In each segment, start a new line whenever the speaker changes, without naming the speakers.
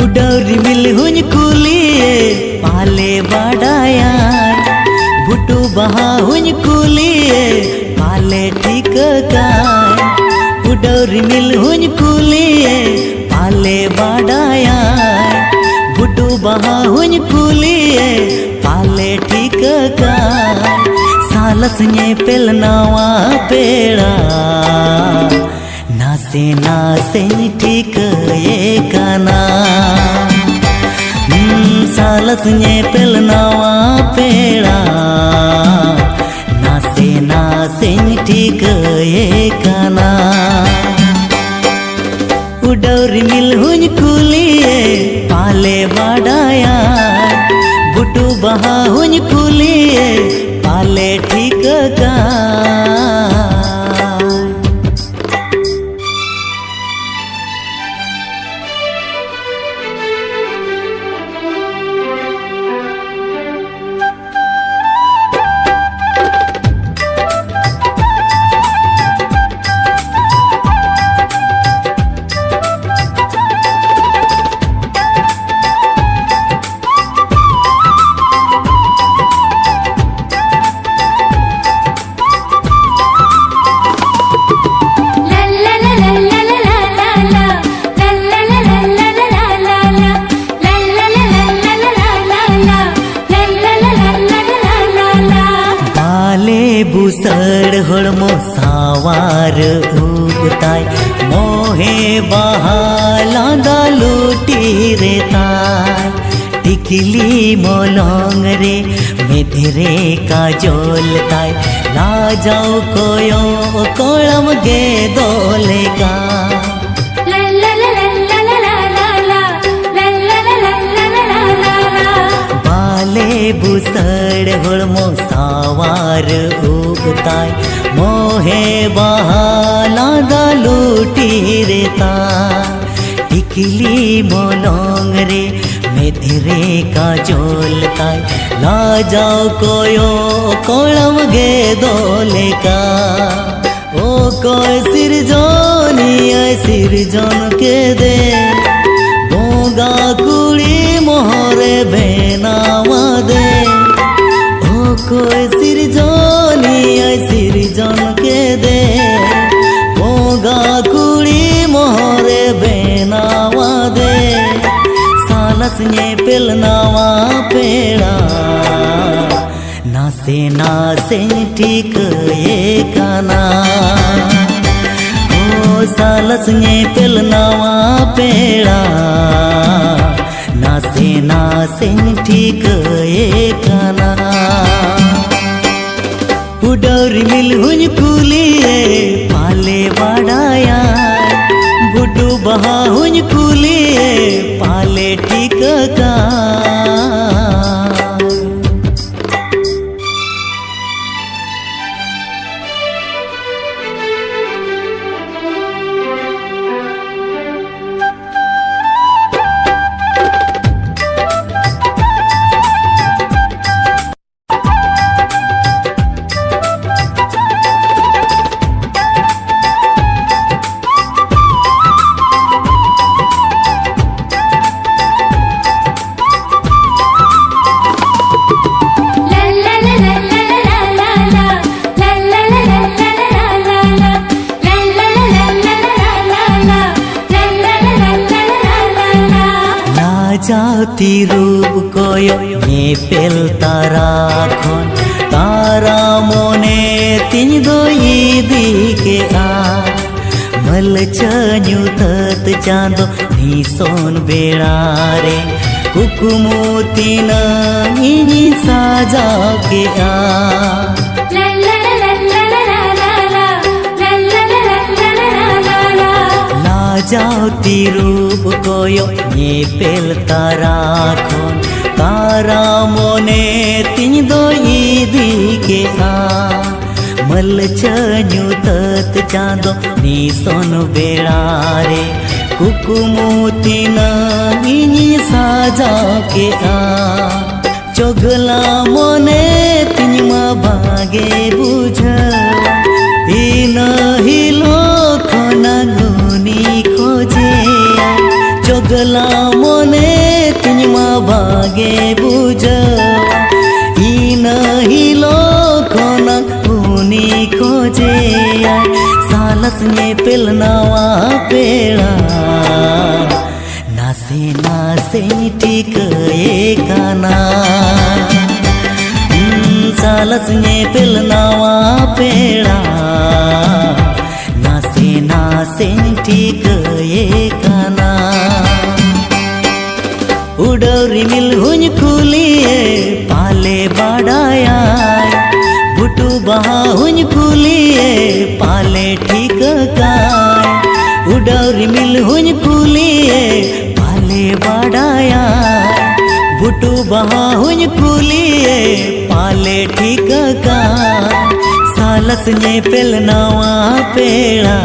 उडौरी मिल हुन कुलिए पाले बाडाया भुटु बहा हुन कुलिए पाले ठीक काय उडौरी मिल हुन कुलिए पाले बाडाया भुटु बहा हुन कुलिए पाले ठीक काय सालस ने पेल नावा पेड़ा नासे नासे ठीक ये काना सालस ने पेल नावा पेड़ा नासे नासे ठीक ये काना उडौरी मिल हुन कुलिए पाले बाडाया बुटू बहा हुन कुलिए पाले ठीक का बुसड़ हड़मो सावार उगताय मोहे बहाला लूटी रे ताय टिकली मोलंग रे मेधरे का जोलताय ला जाओ कोयो कोलम गे दोले का बुसड़ हड़मो सावार उगताय मोहे बहाला लूटी रे ताय टिकली मोलंग रे मेधरे का जोलताय ला जाओ कोयो कोलम गे दोले का ओ कोई सिरजन के दे बोगा कुड़ी मोहरे बेनावा दे ओ कोई सिरजन के दे बोगा कुड़ी मोहरे बेनावा दे सालस ने पेल नावा पेड़ा नासे नासे ठीक ये काना सालस ने पेल नावा पेड़ा नासे नासे ठीक ये काना उडौरी मिल हुन कुलिए पाले बाडाया बुडू बहा हुन कुलिए पाले ठीक का जाती रूप कोयो ने पेल तारा खोन तारा मोने तिन दो ईदी के आ मल चन्यू तत चांदो नी सोन बेड़ा रे कुकुमोती नी साजा के आ जाती रूप कोयो ये पेल तारा खोन तारा मोने तिन दो ईदी के आ मल चन्यू तत चांदो नी सोन बेड़ा रे कुकुमोती नी साजा के आ चोगला मोने तिनमा भागे बुझ इन हिलो खोना गुनी खोजे चोगला मोने बागे बुझा इन हिलो खोना उनी खोजे सालस ने पेलनावा पेड़ा नासे नासे ठीक काना सालस ने पेलनावा पेड़ा नासे नासे ठीक काना उड़ौरी मिल हुन खुलिए पाले बाड़ाया बुटू बहा हुन खुलिए पाले ठीक काय उड़ौरी मिल हुन खुलिए पाले बाड़ाया बुटू बहा हुन खुलिए पाले ठीक काय सालस ने पेलनावा पेड़ा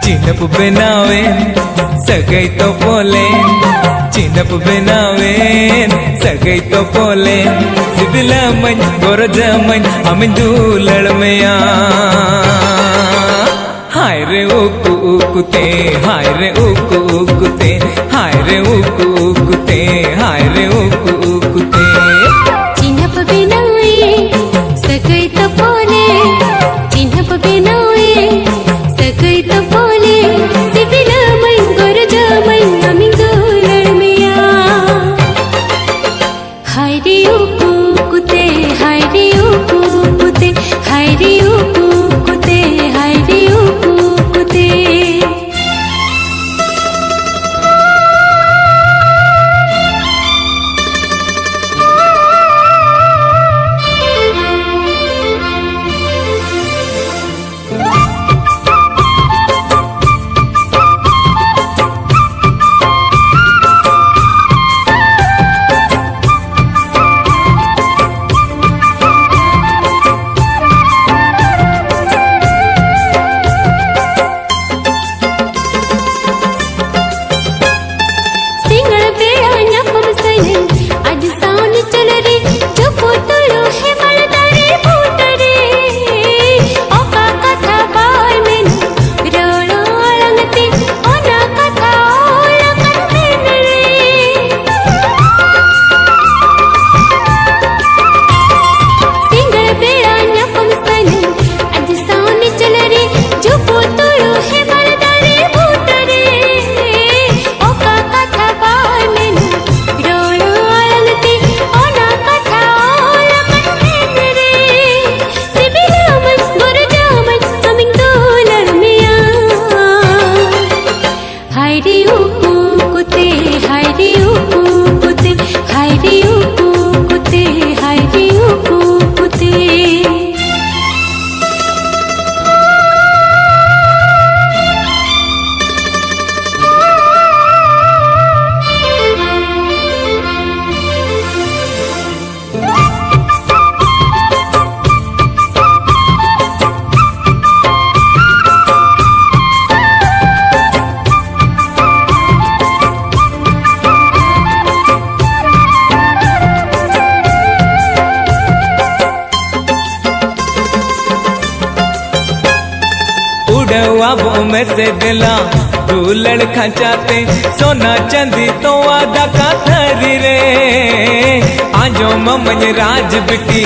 चिनप बनावे सगई तो बोले चिनप बनावे सगई तो बोले सिबिला मन गोरजा मन हम दूलड़ में हाय रे उकु उकुते हाय रे उकु उकुते हाय रे उकु उकुते हाय रे उकु उकुते
चिनप बनावे सगई तो बोले चिनप बनावे सगई तो बोले सिबिला मन गोरजा मन हम दूलड़ में हाय रे उकु कुते हाय रे उकु कुते हाय रे उकु कुते हाय रे उकु कुते
ख्वाबों में से दिला दो लड़का चाहते सोना चांदी तो आधा का थरी रे आजो ममन राज बिटी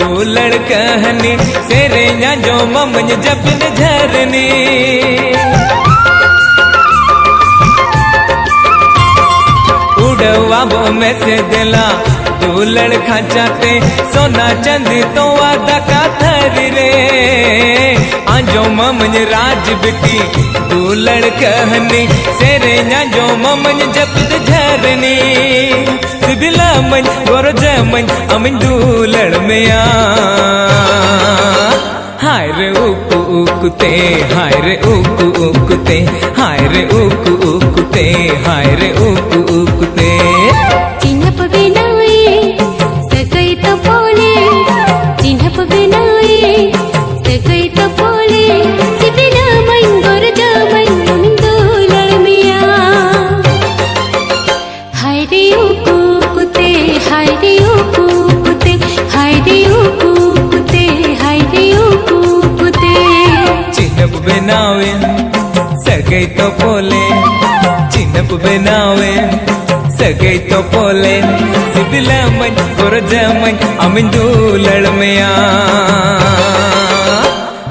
दो लड़का हनी सेरे जो ममन जपिन झरनी उड़वाबों में से दिला दुलड़ खाचाते सोना चांदी तो वादा का थरी रे आजो ममन राज बिटी दुलड़ कहनी सेरे जो ममन जपद झरनी सिबिला मन गोर जमन अमिन दुलड़ में आ हाय रे उकु उकुते हाय रे उकु उकुते हाय रे उकु उकुते हाय रे उकु उकुते
चिन्हप बिनाए सगई तो बोले चिन्हप बिनाए सगई तो बोले सिबिला मन गोर जमन अमिन दुलड़ मिया हाय रे उकु उकुते हाय रे उकु उकुते हाय रे उकु उकुते हाय रे उकु उकुते
चिन्हप बनावे सगई तो बोले चिन्हप बनावे सगई तो बोले सिबिला मन गोर जमन अमिन दुलड़ में आ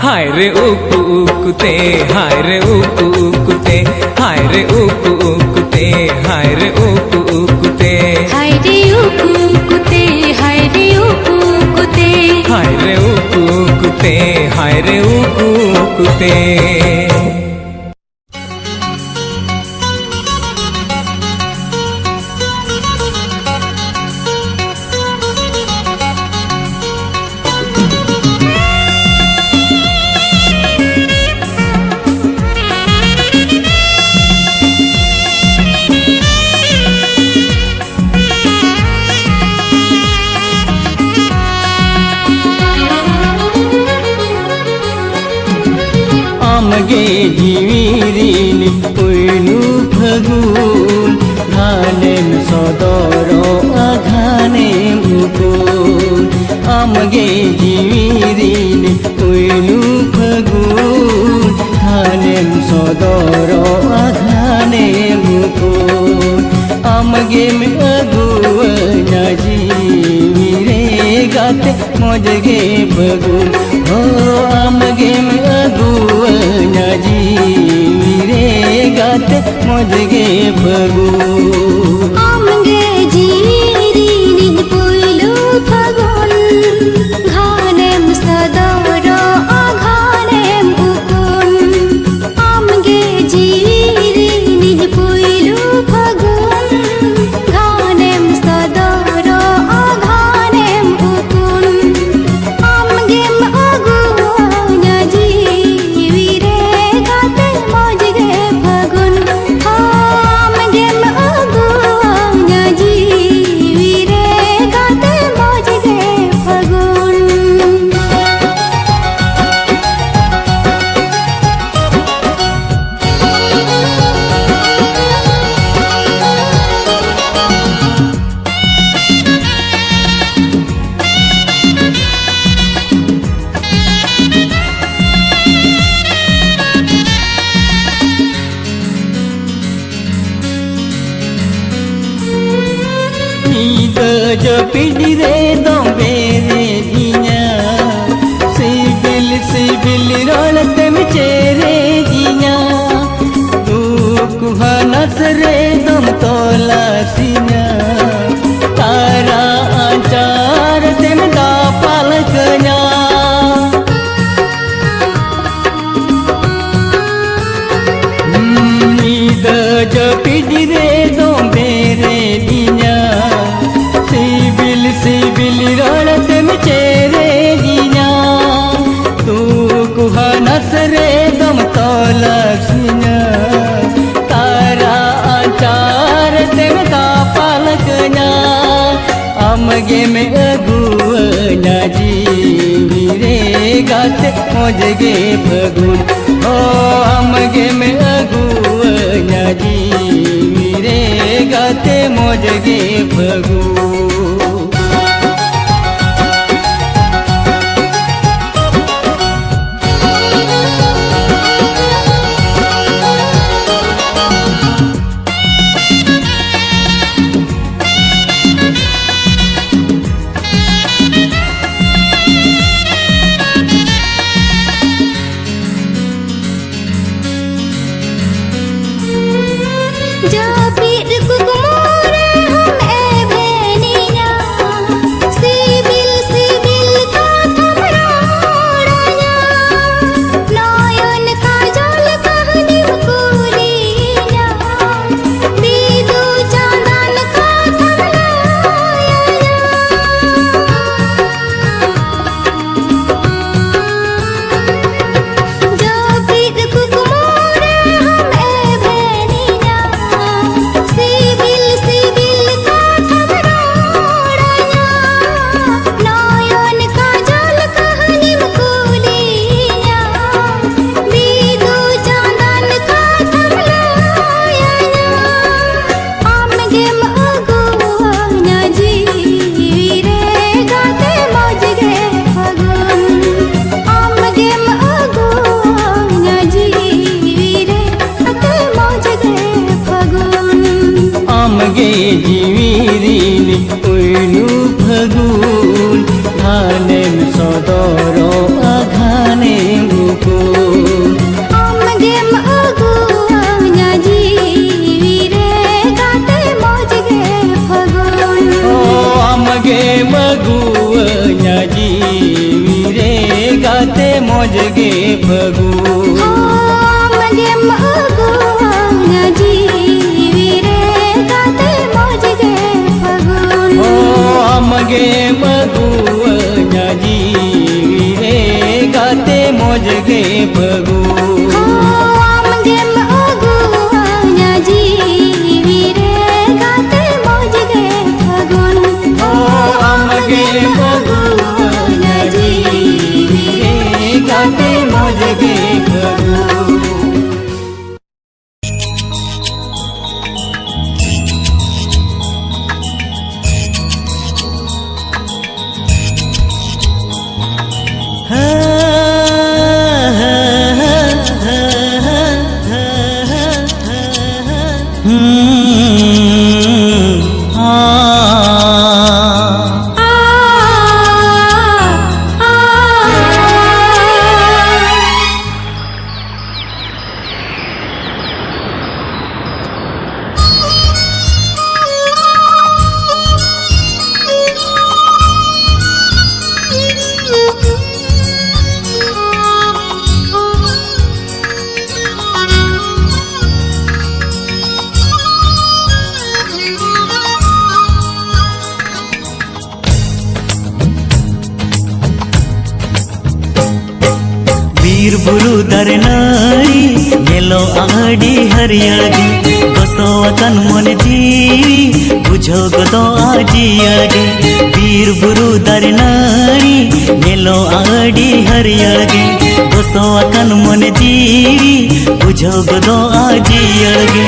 हाय रे उकु उकुते हाय रे उकु उकुते हाय रे उकु उकुते हाय रे उकु उकुते
हाय रे उकु उकुते हाय रे उकु उकुते
हाय रे उकु उकुते हाय रे उकु उकुते
आमगे जीवीरीनि पुयनु फगुन घानेम सदरो अघानेम मुकुन आमगे जीवीरीनि पुयनु फगुन घानेम सदरो अघानेम मुकुन आमगे में अगुवना जीवीरे गाते मोजगे फगुन हो आमगे में अगुवना जीवीरे गाते मोजगे फगुन
आमगे जीवीरीनि पुयनु फगुन घानेम सदरो अघानेम मुकुन आमगे जीवीरीनि पुयनु फगुन घानेम सदरो अघानेम मुकुन आमगे अगुवना जीवीरे गाते मोजगे फगुन हो आमगे अगुवना जीवीरे गाते मोजगे फगुन
जपिडी रे दोबे रे दिया सिबिल सिबिल रोलते में चेरे दिया तू कुहनस रे दम तोला सिया तारा आचार ते में दा पालकना नीद जपिडी रे दोबे रे दिया सिबिल रोलत में चेरे दिया तू कुहनस रे दम तोलक्ष्या तारा आचार देवता पालकना आमगे में अगुवना जीवीरे गाते मोजगे फगुन ओ आमगे में अगुवना जीवीरे गाते मोजगे फगुन
जा पीर कुकुमोरे हम ए
फगु
मगे मगुआ जीवी रे गाते मौज गे फगुन
मगे मगुआ जीवी रे गाते मौज गे फगु
मगे मगुआ जीवी रे गाते मौज गे फगुन
मगे मगुआ जीवी रे गाते मौज गे फगु
बीर बुरु दरनारी नेलो आडी हरियळगे बसवतन मन जीवी बुझो गदो आजियळगे बीर बुरु दरनारी नेलो आडी हरियळगे बसवतन मन जीवी बुझो गदो आजियळगे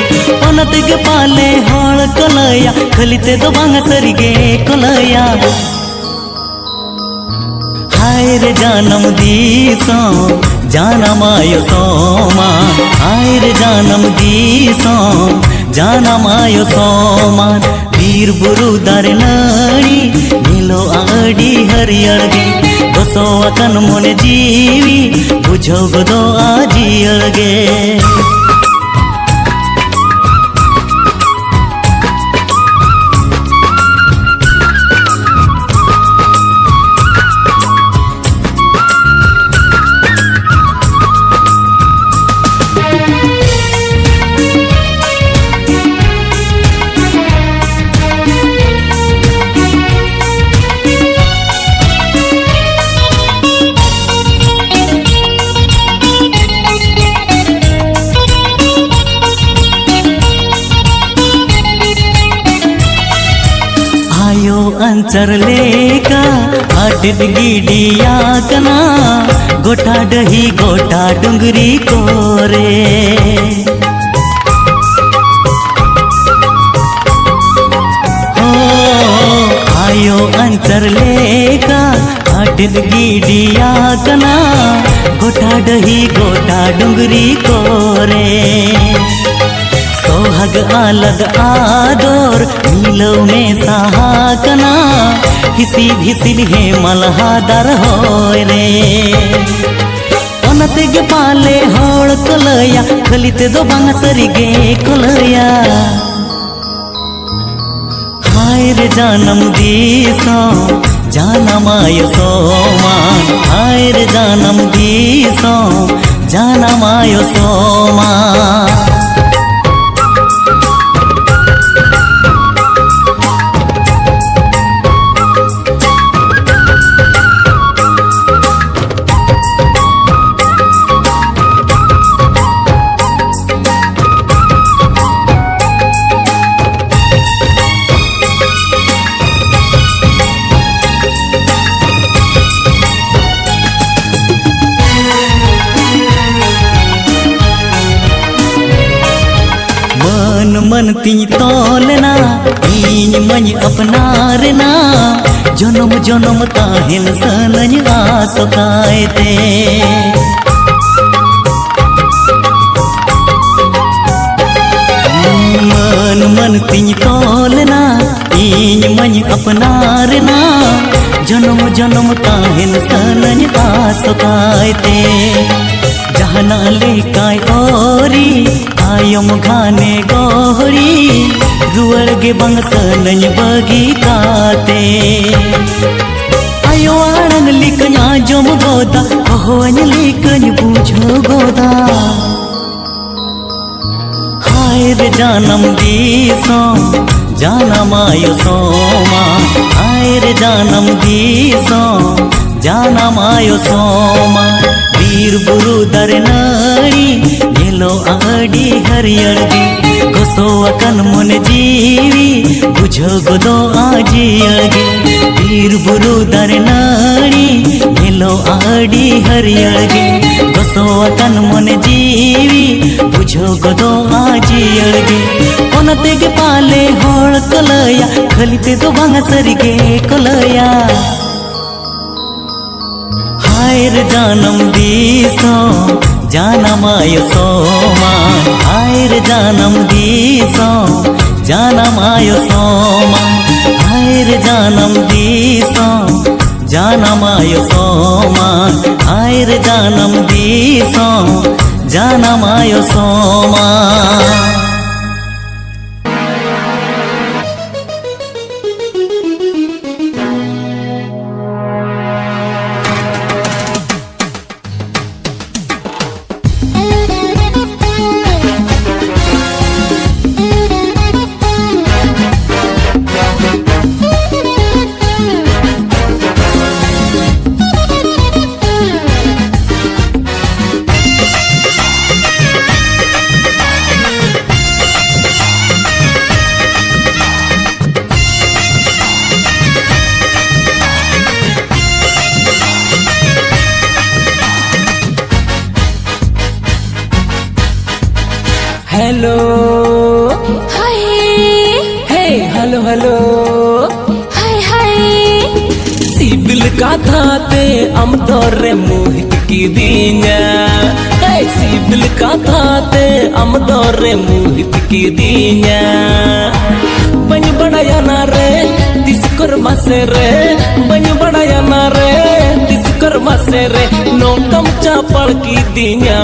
ओनतगे पाले होळ कलया खलिते दो बांग सरिगे कलया हाय रे जानम दीसो जानमायो सोमा हाय रे जानम दीसो जानमायो सोमा बीर बुरु दरनारी नीलो आडी हरियळगे बसवतन मन जीवी बुझो गदो आजियळगे अंचर लेका आडिद गिडिया कना गोटा डही गोटा डुंगरी कोरे हो आयो अंचर लेका आडिद गिडिया कना गोटा डही गोटा डुंगरी कोरे सोहग आलग आदोर नीलो में सहाकना हिसी भिसिल हे मलहादर होय रे ओनतेगे पाले होड़ कलया खलिते दो बांग सरिगे कलया हाय रे जानम दीसो जानमाय सोमान हाय रे जानम दीसो जानमाय सोमान मन ती तोलना इन मन अपनारना जनम जनम ताहिन सनज आसकायते मन मन ती तोलना इन मन अपनारना जनम जनम ताहिन सनज आसकायते जहना ले काय ओरी आयम घाने गोहरी रुअर गे बंग सनज बगी काते आयो आड़ंग लिकन आजम गोदा होवन लिकन बुझो गोदा हाय रे जानम दीसो जानम आयो सोमा हाय रे जानम दीसो जानम आयो सोमा वीर बुरु दर नाड़ी नीलो आड़ी हरियड़गी घोसो अकन मन जीवी बुझो गोदो आजी अड़गी वीर बुरु दर नाड़ी नीलो आड़ी हरियड़गी घोसो अकन मन जीवी बुझो गोदो आजी अड़गी ओनतेगे पाले होड़ कोलया खलिते दो बांगा सरिगे कोलया हाय रे जानम दीसो जानम आयो सोमा हाय रे जानम दीसो जानम आयो सोमा हाय रे जानम दीसो जानम आयो सोमा हाय रे जानम दीसो जानम आयो Soma
hello
hi
hey hello hello
hi हाय
सिबिल का थाते हम तोरे मोहित की दीना हे सिबिल का थाते हम तोरे मोहित की दीना बन बड़ाया ना रे तिसकर मासे रे बन बड़ाया ना रे तिसकर मासे रे नोकम चापड़ की दीना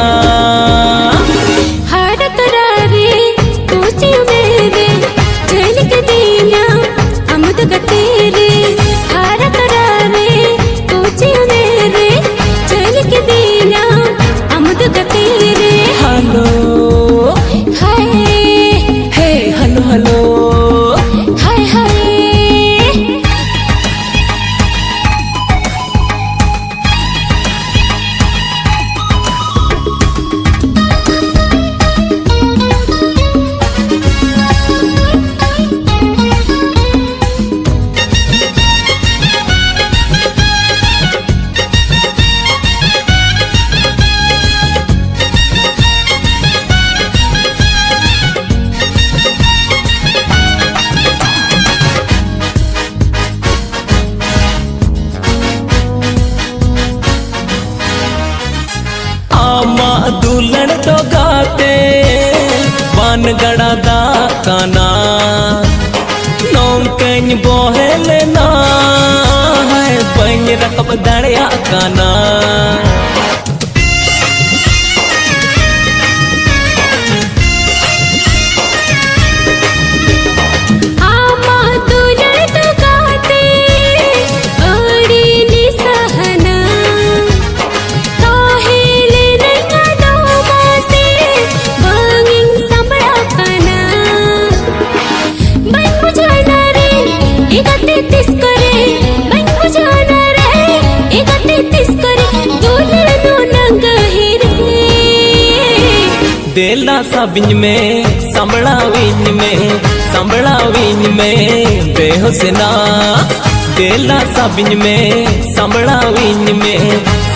दुल्हन तो गाते बान गड़ा दा काना नौकन बोहले ना है बन रकब दड़िया काना देला साबिन में संभलावीन में बेहोसना देला साबिन में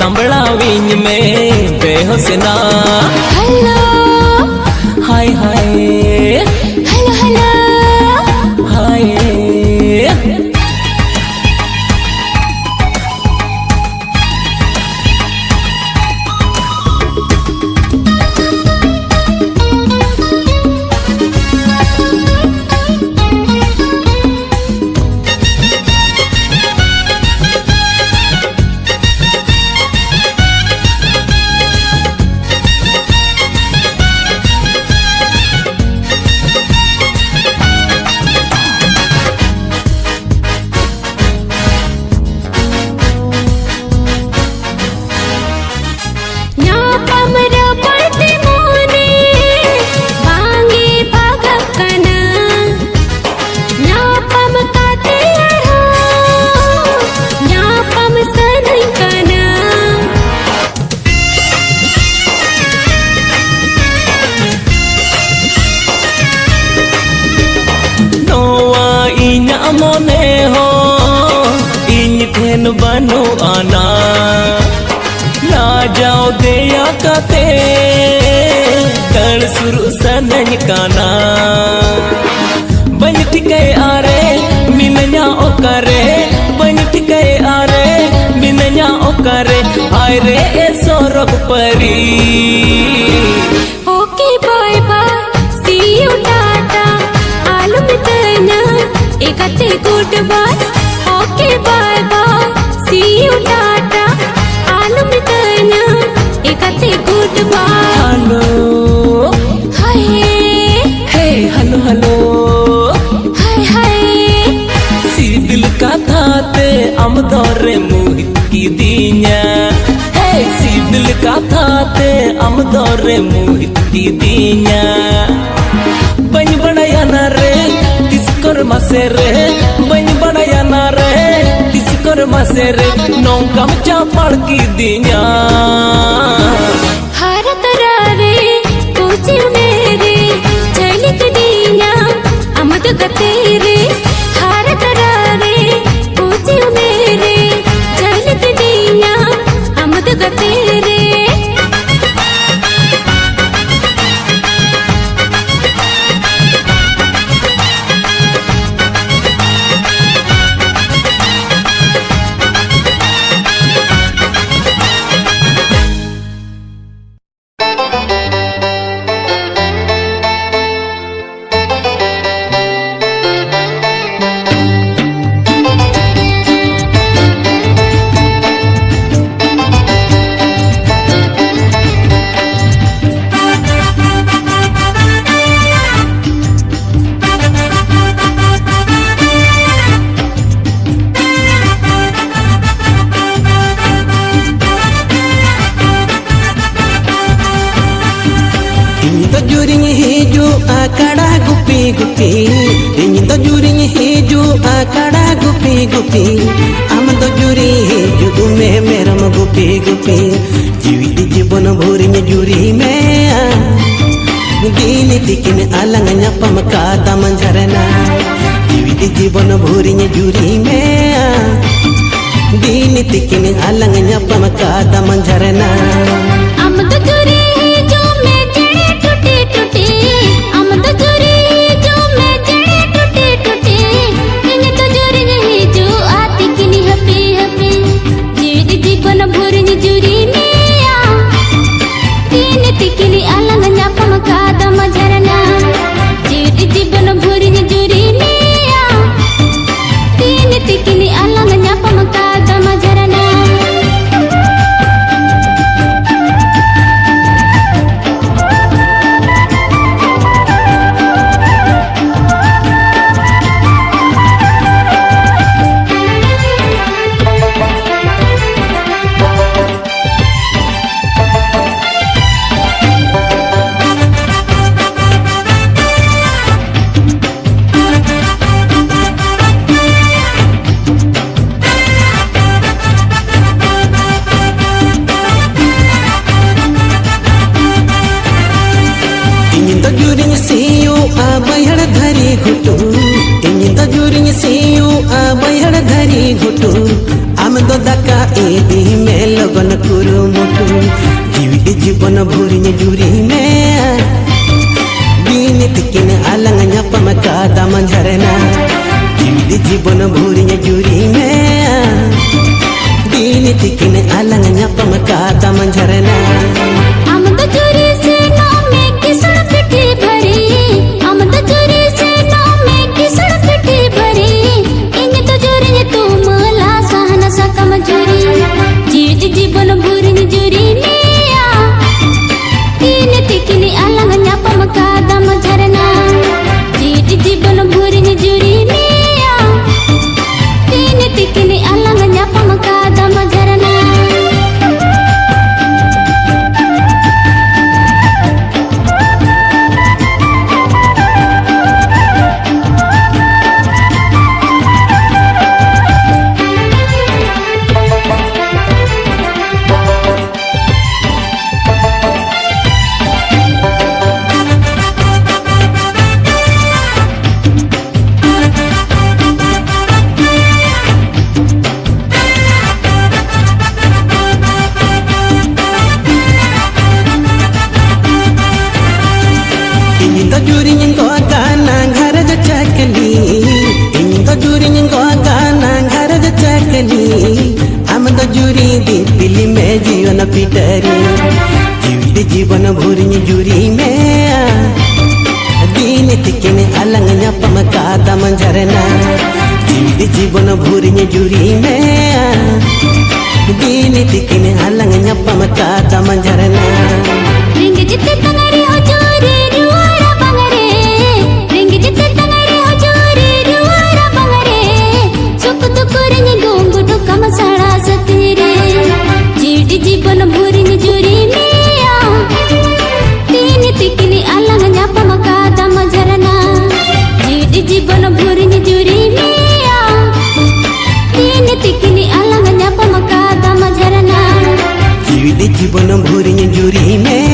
संभलावीन में बेहोसना
hello
hi hi
hello hello
hi ठेन बनो आना ला जाओ दया काते कण सुरु सनन काना बन ठिके आरे मिनया ओकरे बन ठिके आरे मिनया ओकरे आय रे ए सोरग परी
okay bye bye see you tata आलू मितना एकते good bye okay bye bye see you tata आलू मितना एकते good bye
hello
hi
hey hello hello
hi hi
सी दिल का थाते हम दौरे मोहित की दीन्या हे सी दिल का थाते हम दौरे मोहित की दीन्या बन बड़ाया ना रे तिसकर मसे रे बन बड़ाया ना रे तिसकर मसे रे नौका चापड़ की दीन्या
हर तरह रे पूछ मेरे चलित दीना अमद गते रे हर तरह रे पूछ मेरे चलित दीना अमद गते रे
जीवन भोरी जुरी में दिन तिकिन अलंग न्यापम का दम झरना जीवन भोरी जुरी में दिन तिकिन अलंग न्यापम का दम झरना जीवन भोरी जुरी में दिन तिकिन अलंग न्यापम का दम झरना जीवन भोरी जुरी में दिन तिकिन अलंग न्यापम का दम झरना जीवन पिटरी जीवित जीवन भूरिय जुरी में दिन तिकिन अलंग न्यापम कादम झरना जीवित जीवन भूरिय जुरी में दिन तिकिन अलंग न्यापम कादम झरना
रिंग जिते तंगरे हो जोरे रुआरा बंगरे रिंग जिते तंगरे हो जोरे रुआरा बंगरे सुख दुख रिंग गोंगु दुखम सड़ा सतीरे जीवित जीवन भूरिय जुरी में दिन तिकिन अलंग न्यापम कादम झरना जीवित जीवन भूरिय जुरी में दिन तिकिन अलंग न्यापम कादम झरना
जीवित जीवन भूरिय जुरी में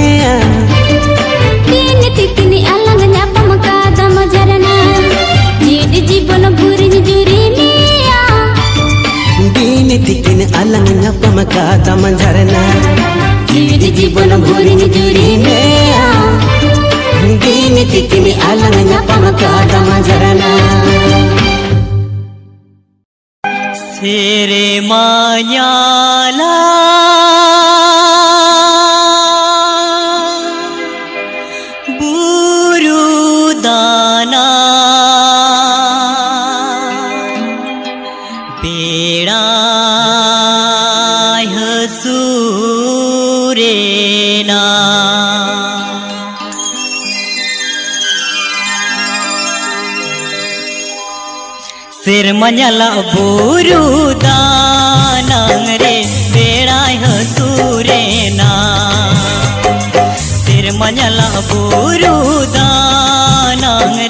दिन तिकिन अलंग न्यापम कादम झरना जीवित जीवन भूरिय जुरी में
दिन तिकिन अलंग न्यापम कादम झरना जीवित जीवन भूरिय जुरी में दिन तिकिन अलंग न्यापम कादम झरना
सेरे मायाला बुरुदाना बेड़ा हसूरेना सिर मഞ്ഞला बुरुदानंग रे बेड़ाय हसूरेना सिर मഞ്ഞला बुरुदानंग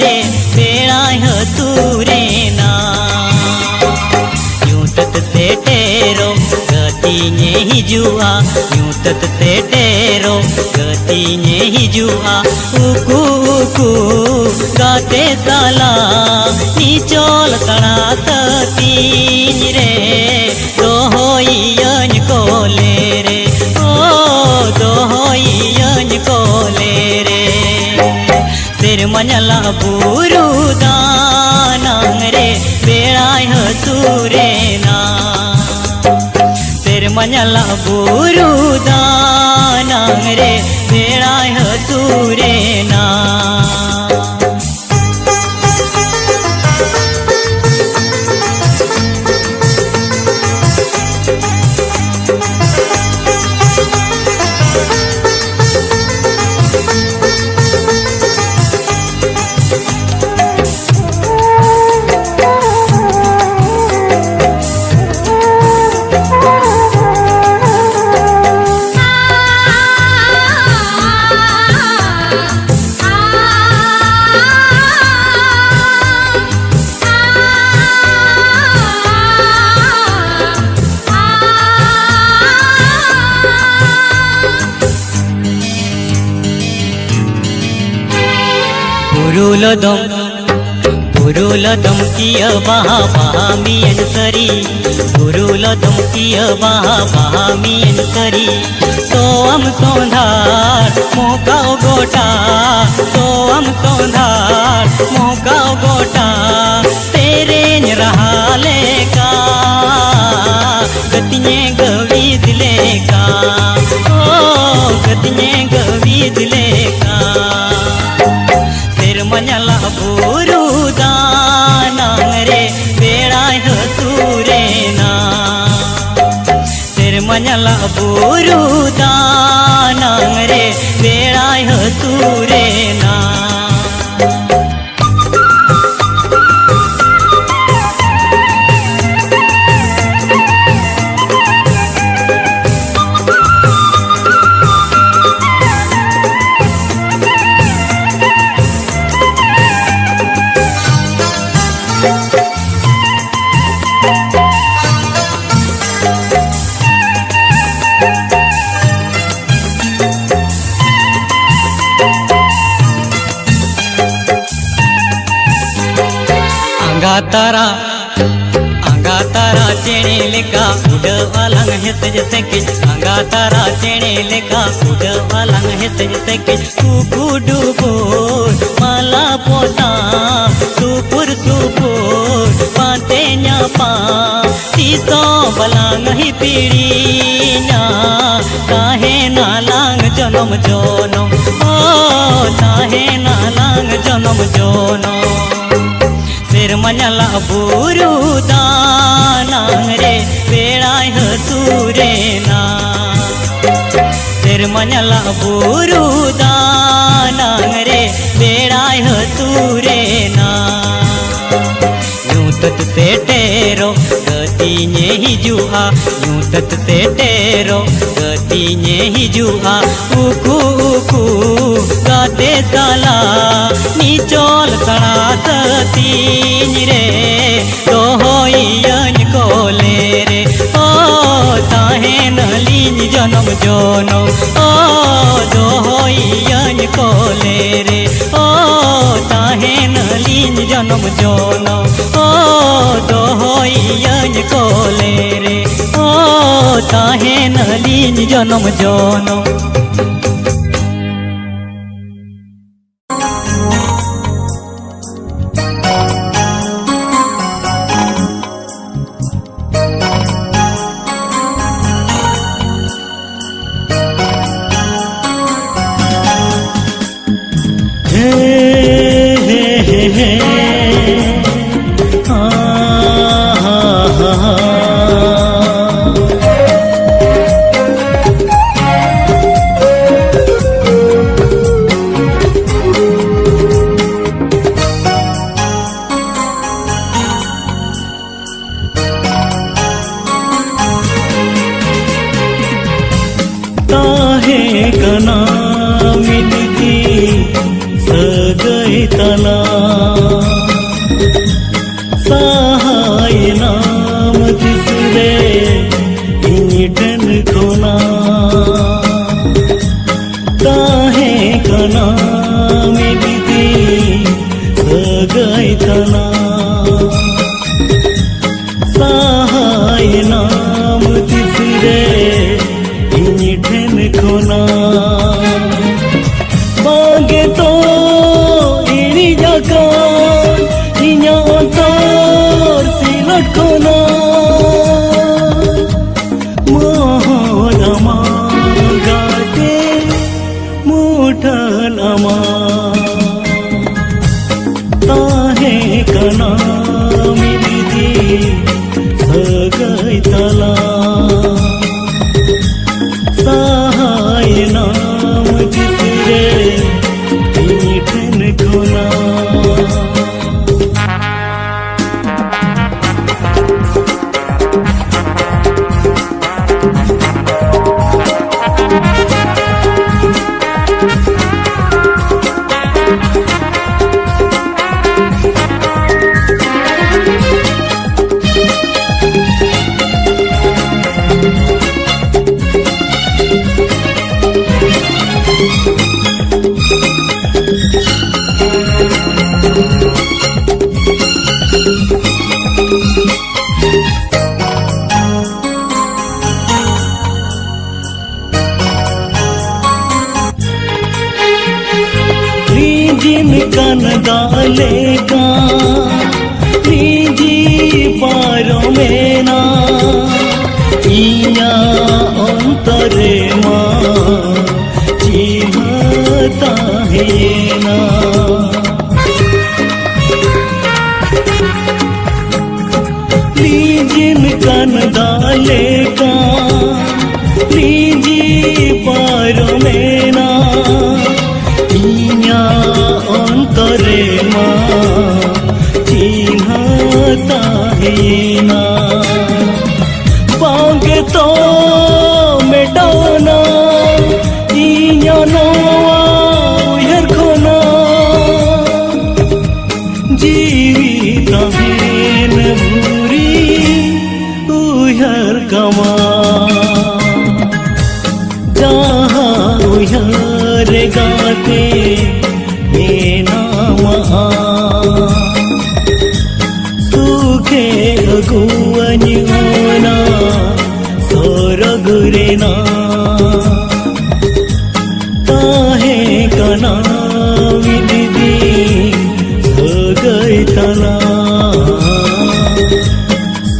रे बेड़ाय हसूरेना यूं तत से टेरो गति ने हिजुआ यूं तत से टेरो गति ने हिजुआ उकू उकू गाते साला नीचोल तड़ा तीन रे दोहोयन कोले रे ओ दोहोयन कोले रे सिर मഞ്ഞला बुरुदानंग रे बेड़ाय हसूरेना सिर मഞ്ഞला बुरुदानंग रे बेड़ाय हसूरेना पुरुलदम किया बहा बहा मियन सरी पुरुलदम किया बहा बहा मियन सरी सोम सोंधार मोकाओ गोटा सोम सोंधार मोकाओ गोटा तेरे रहा लेका गतिये गवीद लेका ओ गतिये गवीद लेका मഞ്ഞला बुरुदानंग रे बेड़ाय हसूरेना सिर मഞ്ഞला बुरुदानंग रे बेड़ाय हसूरेना आंगा तारा चेणे लेका उडवालंग हेस जैसे कि आंगा तारा चेणे लेका उडवालंग हेस जैसे कि कुकू डुबुर माला पोता सुपुर सुपुर पाते न्यापा तीसो बलांग ही पीड़ीना जनम जोनो ताहे नालांग जनम जोनो सिरमनला बुरु दानांग रे बेड़ाय हसूरे ना सिरमनला बुरु दानांग रे बेड़ाय हसूरे ना यूं तत से टेरो गति ने हिजुआ यूं तत से टेरो गति ने हिजुआ उकू उकू गाते साला नीचोल सड़ा सतीन रे तो होयन कोले रे ओ ताहे नलीन जनम जोनो ओ तो होयन कोले रे ओ ताहे नलीन जनम जोनो ओ तो होयन कोले रे ओ ताहे नलीन जनम जोनो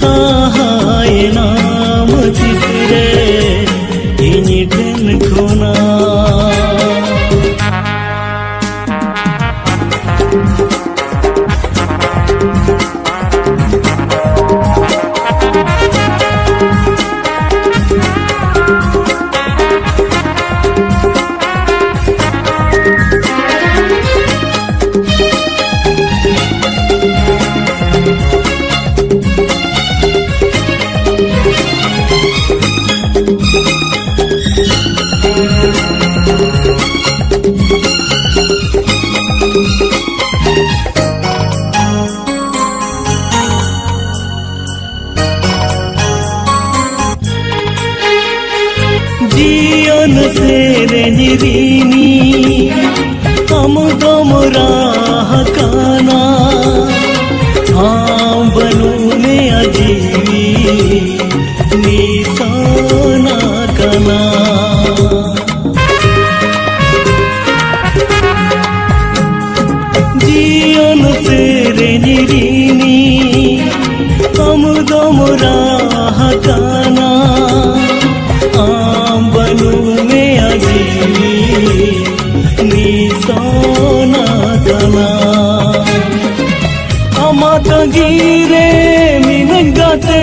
सहाय नाम तिसरे इन ठन खोना जीवी निशाना कना जीवन सेरेनी रीनी हम दम राह काना आम बनू में जीवी निशाना कना अमात गिरे मिनन गाते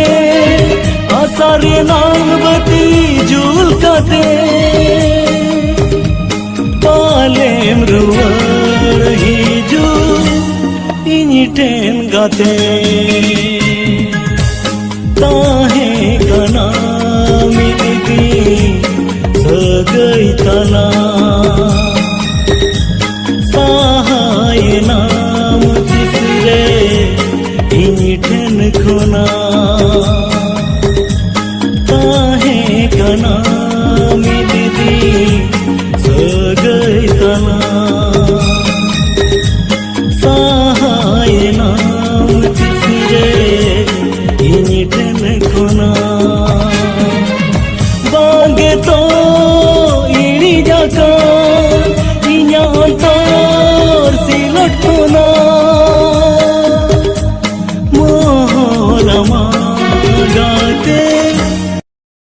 आसारे नांगबती जुल गाते पालेम रुवार हिजू इनिटेन गाते ताहे कना मिदी सगई तना सहाय नाम जिसरे इनिटेन खोना ताहे कना मिदी सगई तना सहाय नाम जिसरे इनिटेन खोना बांगे तो इनी जाका इन्या अंतर सिलट खोना